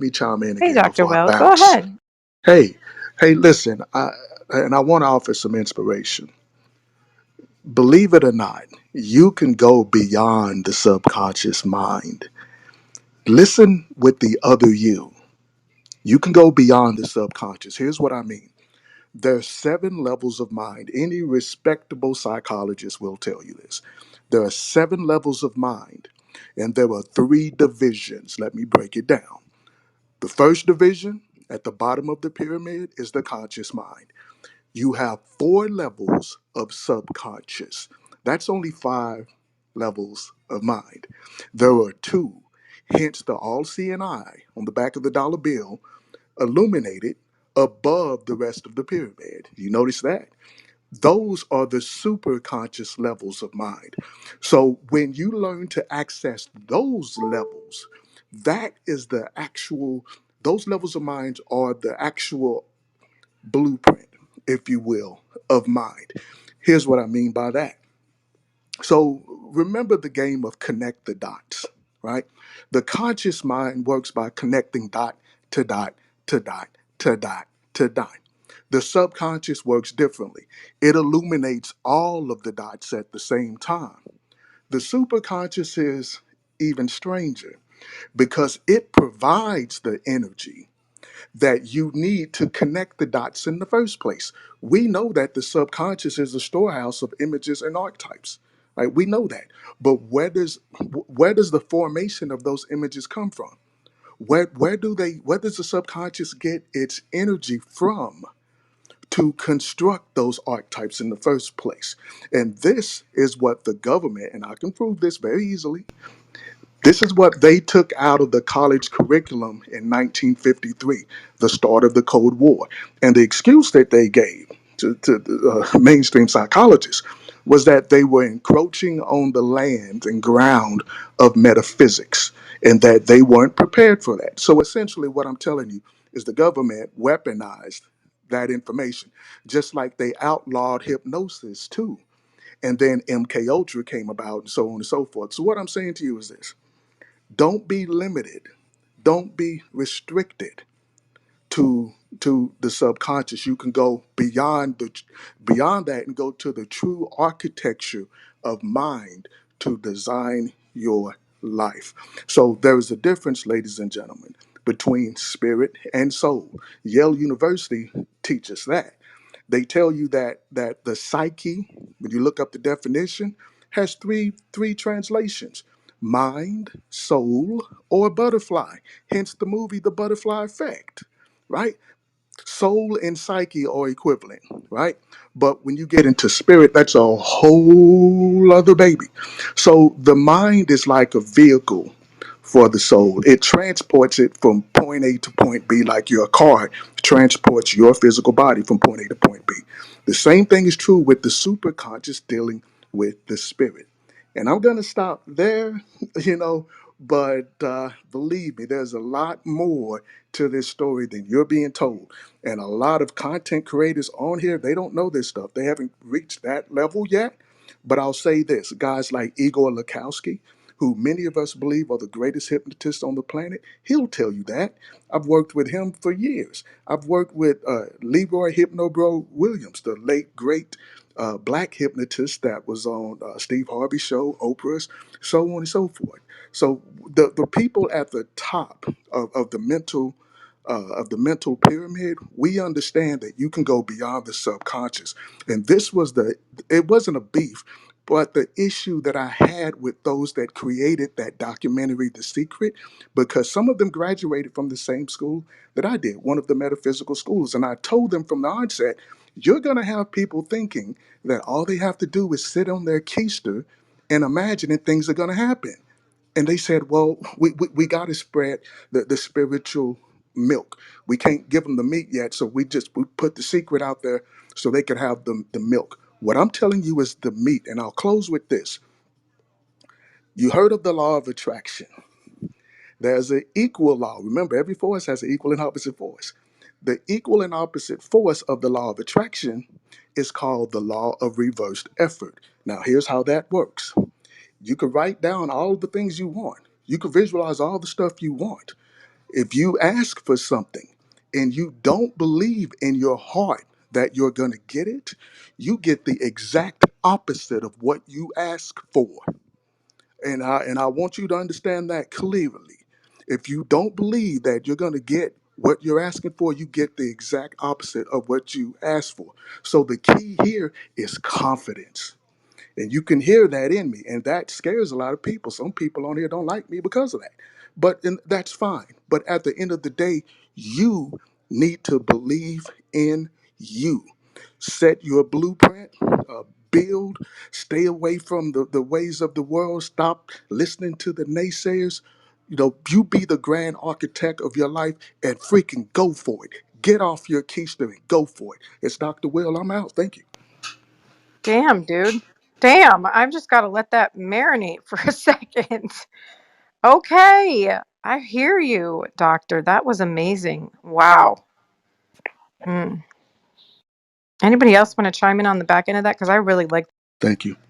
me chime in Hey, again Dr. before I Wells, go bounce. ahead. Hey, hey, listen, and I want to offer some inspiration. Believe it or not, you can go beyond the subconscious mind. Listen with the other you. You can go beyond the subconscious. Here's what I mean. There's 7 levels of mind. Any respectable psychologist will tell you this. There are 7 levels of mind, and there are 3 divisions. Let me break it down. The first division at the bottom of the pyramid is the conscious mind. You have 4 levels of subconscious. That's only 5 levels of mind. There are two, hence the all seeing eye on the back of the dollar bill, illuminated above the rest of the pyramid. You notice that? Those are the super conscious levels of mind. So when you learn to access those levels, that is the actual, those levels of mind are the actual blueprint, if you will, of mind. Here's what I mean by that. So remember the game of connect the dots, right? The conscious mind works by connecting dot to dot to dot to dot to dot. The subconscious works differently. It illuminates all of the dots at the same time. The superconscious is even stranger because it provides the energy that you need to connect the dots in the first place. We know that the subconscious is a storehouse of images and archetypes. Right? We know that. But where does the formation of those images come from? Where does the subconscious get its energy from to construct those archetypes in the first place? And this is what the government, and I can prove this very easily, this is what they took out of the college curriculum in 1953, the start of the Cold War. And the excuse that they gave to the mainstream psychologists was that they were encroaching on the land and ground of metaphysics and that they weren't prepared for that. So essentially, what I'm telling you is the government weaponized that information, just like they outlawed hypnosis too. And then MK Ultra came about and so on and so forth. So what I'm saying to you is this: don't be limited. Don't be restricted to the subconscious. You can go beyond that and go to the true architecture of mind to design your life. So there is a difference, ladies and gentlemen, between spirit and soul. Yale University teaches that. They tell you that the psyche, when you look up the definition, has three translations: mind, soul, or butterfly. Hence the movie The Butterfly Effect, right? Soul and psyche are equivalent, right? But when you get into spirit, that's a whole other baby. So the mind is like a vehicle for the soul. It transports it from point A to point B, like your car transports your physical body from point A to point B. The same thing is true with the superconscious dealing with the spirit. And I'm going to stop there, you know, but believe me, there's a lot more to this story than you're being told. And a lot of content creators on here, they don't know this stuff. They haven't reached that level yet. But I'll say this: guys like Igor Lukowski, who many of us believe are the greatest hypnotists on the planet, he'll tell you that. I've worked with him for years. I've worked with Leroy Hypnobro Williams, the late, great black hypnotist that was on Steve Harvey's show, Oprah's, so on and so forth. So the people at the top of the mental pyramid, we understand that you can go beyond the subconscious. And this was it wasn't a beef, but the issue that I had with those that created that documentary, The Secret, because some of them graduated from the same school that I did, one of the metaphysical schools. And I told them from the onset, you're going to have people thinking that all they have to do is sit on their keister and imagine that things are going to happen. And they said, well, we got to spread the spiritual milk. We can't give them the meat yet, so we put the secret out there so they can have the milk. What I'm telling you is the meat. And I'll close with this. You heard of the law of attraction. There's an equal law. Remember, every force has an equal and opposite force. The equal and opposite force of the law of attraction is called the law of reversed effort. Now, here's how that works. You can write down all the things you want. You can visualize all the stuff you want. If you ask for something and you don't believe in your heart that you're going to get it, you get the exact opposite of what you ask for. And I want you to understand that clearly. If you don't believe that you're going to get what you're asking for, you get the exact opposite of what you ask for. So the key here is confidence. And you can hear that in me. And that scares a lot of people. Some people on here don't like me because of that. But that's fine. But at the end of the day, you need to believe in you. Set your blueprint, build, stay away from the ways of the world, stop listening to the naysayers. You be the grand architect of your life and freaking go for it. Get off your keister and go for it. It's Dr. Will. I'm out. Thank you. Damn, dude. Damn, I've just got to let that marinate for a second. Okay, I hear you, doctor. That was amazing. Wow. Hmm. Anybody else want to chime in on the back end of that? Because I really like Thank you.